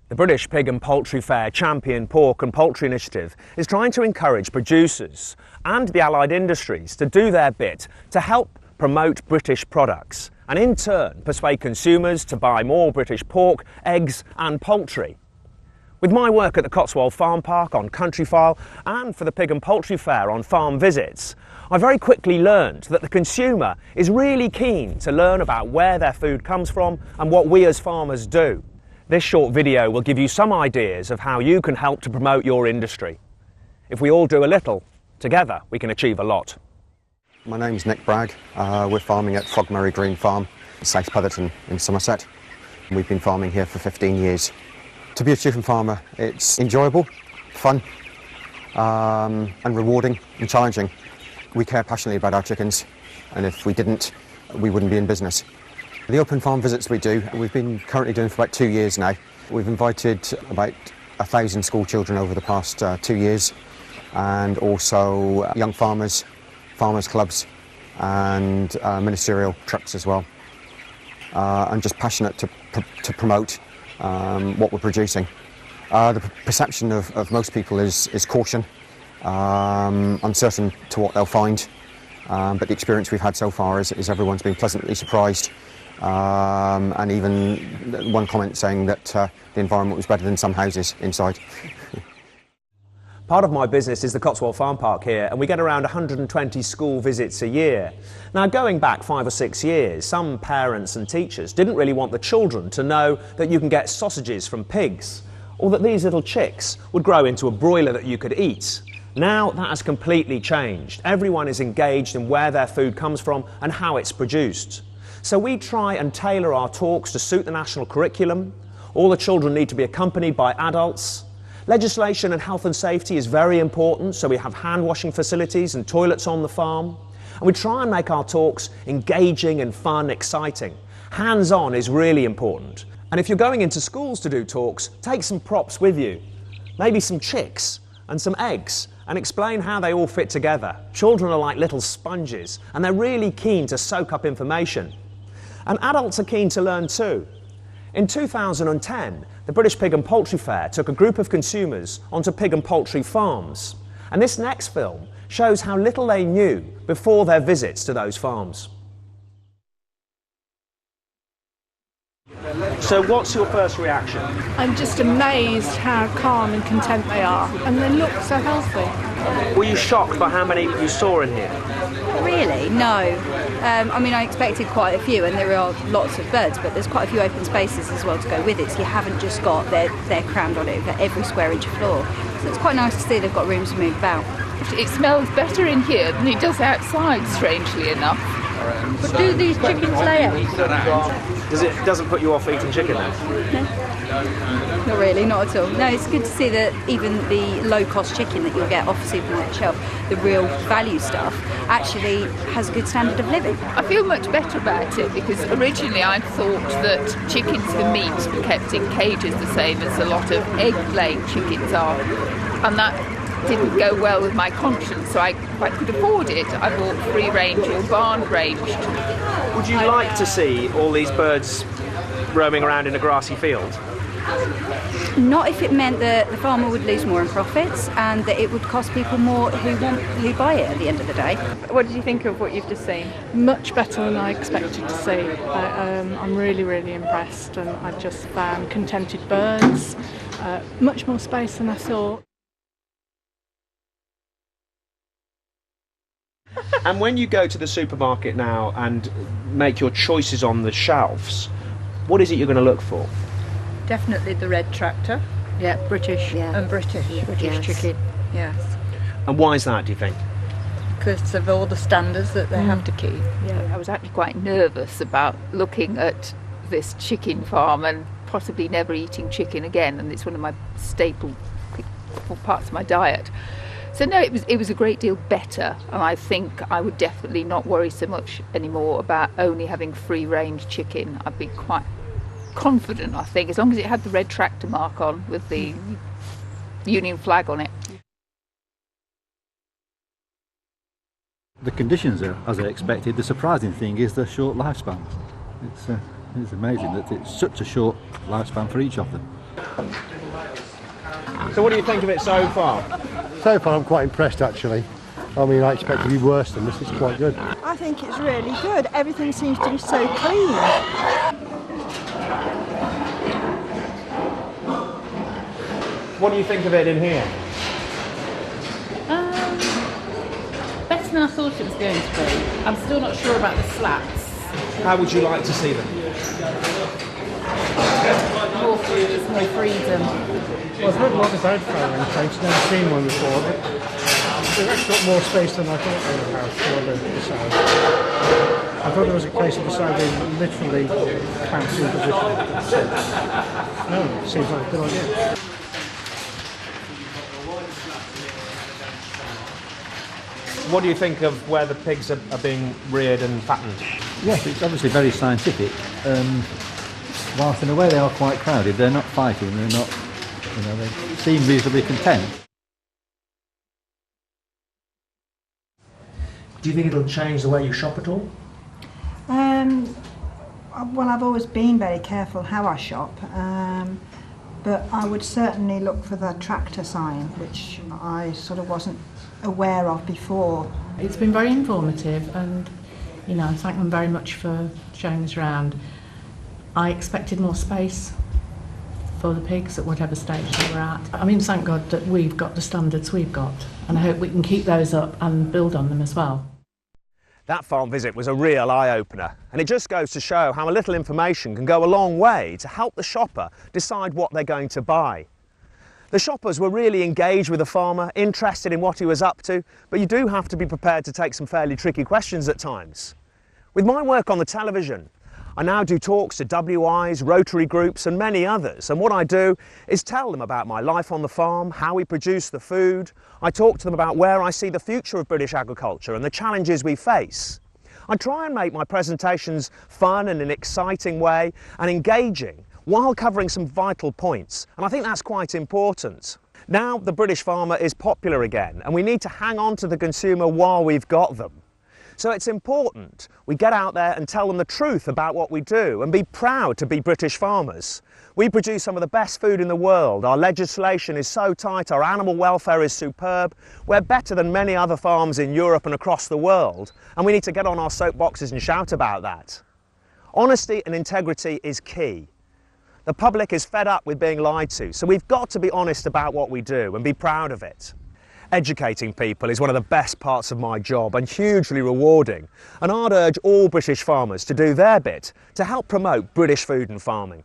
The British Pig and Poultry Fair Champion Pork and Poultry Initiative is trying to encourage producers and the allied industries to do their bit to help promote British products and in turn persuade consumers to buy more British pork, eggs and poultry. With my work at the Cotswold Farm Park on Countryfile and for the Pig and Poultry Fair on farm visits, I very quickly learned that the consumer is really keen to learn about where their food comes from and what we as farmers do. This short video will give you some ideas of how you can help to promote your industry. If we all do a little, together we can achieve a lot. My name's Nick Bragg. We're farming at Frogmurray Green Farm, South Petherton in Somerset. We've been farming here for 15 years. To be a chicken farmer, it's enjoyable, fun, and rewarding and challenging. We care passionately about our chickens, and if we didn't, we wouldn't be in business. The open farm visits we do, we've been currently doing for about 2 years now. We've invited about 1,000 school children over the past 2 years, and also young farmers, farmers clubs and ministerial trips as well. I'm just passionate to promote what we're producing. The perception of most people is caution, uncertain to what they'll find, but the experience we've had so far is everyone's been pleasantly surprised, and even one comment saying that the environment was better than some houses inside. Part of my business is the Cotswold Farm Park here, and we get around 120 school visits a year. Now, going back 5 or 6 years, some parents and teachers didn't really want the children to know that you can get sausages from pigs, or that these little chicks would grow into a broiler that you could eat. Now that has completely changed. Everyone is engaged in where their food comes from and how it's produced. So we try and tailor our talks to suit the national curriculum. All the children need to be accompanied by adults. Legislation and health and safety is very important, so we have hand washing facilities and toilets on the farm. And we try and make our talks engaging and fun, exciting. Hands-on is really important. And if you're going into schools to do talks, take some props with you. Maybe some chicks and some eggs, and explain how they all fit together. Children are like little sponges, and they're really keen to soak up information. And adults are keen to learn too. In 2010, the British Pig and Poultry Fair took a group of consumers onto pig and poultry farms. And this next film shows how little they knew before their visits to those farms. So what's your first reaction? I'm just amazed how calm and content they are, and they look so healthy. Were you shocked by how many you saw in here? Really? No. I mean, I expected quite a few, and there are lots of birds, but there's quite a few open spaces as well to go with it, so you haven't just got they're crammed on it for every square inch of floor. So it's quite nice to see they've got rooms to move about. It smells better in here than it does outside, strangely enough. But do these chickens lay eggs? It doesn't put you off eating chicken then? No. Not really, not at all. No, it's good to see that even the low-cost chicken that you'll get off the supermarket shelf, the real value stuff, actually has a good standard of living. I feel much better about it because originally I thought that chickens for meat were kept in cages the same as a lot of egg-laying chickens are, and that didn't go well with my conscience, so if I could afford it, I bought free-range or barn-ranged. Would you like to see all these birds roaming around in a grassy field? Not if it meant that the farmer would lose more in profits and that it would cost people more who buy it at the end of the day. What did you think of what you've just seen? Much better than I expected to see. I'm really, really impressed, and I just found contented birds, much more space than I thought. And when you go to the supermarket now and make your choices on the shelves, what is it you're going to look for? Definitely the red tractor. Yeah, British. Yeah. And British. Yeah. British Yes. chicken. Yes. And why is that, do you think? Because of all the standards that they have to keep. Yeah, I was actually quite nervous about looking at this chicken farm and possibly never eating chicken again, and it's one of my staple parts of my diet. So no, it was a great deal better, and I think I would definitely not worry so much anymore about only having free-range chicken. I'd be quite confident, I think, as long as it had the red tractor mark on with the Union flag on it. The conditions are as I expected. The surprising thing is the short lifespan. It's amazing that it's such a short lifespan for each of them. So what do you think of it so far? So far I'm quite impressed actually. I mean, I expect to be worse than this. It's quite good. I think it's really good. Everything seems to be so clean. What do you think of it in here? Better than I thought it was going to be. I'm still not sure about the slats. How would you like to see them? More freedom. Well, I've heard a lot about farming plates, never seen one before, but they've actually got more space than I thought they would have for the side. I thought there was a place at the side they literally clamps in position. So, no, it seems like a good idea. What do you think of where the pigs are being reared and fattened? Yes, it's obviously very scientific. Whilst in a way they are quite crowded, they're not fighting, they're not, they seem reasonably content. Do you think it'll change the way you shop at all? Well, I've always been very careful how I shop, but I would certainly look for the tractor sign, which I sort of wasn't aware of before. It's been very informative, and I thank them very much for showing us around. I expected more space for the pigs at whatever stage they were at. I mean, thank God that we've got the standards we've got, and I hope we can keep those up and build on them as well. That farm visit was a real eye-opener, and it just goes to show how a little information can go a long way to help the shopper decide what they're going to buy. The shoppers were really engaged with the farmer, interested in what he was up to, but you do have to be prepared to take some fairly tricky questions at times. With my work on the television, I now do talks to WIs, Rotary groups and many others, and what I do is tell them about my life on the farm, how we produce the food. I talk to them about where I see the future of British agriculture and the challenges we face. I try and make my presentations fun and in an exciting way and engaging while covering some vital points, and I think that's quite important. Now the British farmer is popular again, and we need to hang on to the consumer while we've got them. So it's important we get out there and tell them the truth about what we do and be proud to be British farmers. We produce some of the best food in the world. Our legislation is so tight, our animal welfare is superb. We're better than many other farms in Europe and across the world, and we need to get on our soapboxes and shout about that. Honesty and integrity is key. The public is fed up with being lied to, so we've got to be honest about what we do and be proud of it. Educating people is one of the best parts of my job and hugely rewarding, and I'd urge all British farmers to do their bit to help promote British food and farming.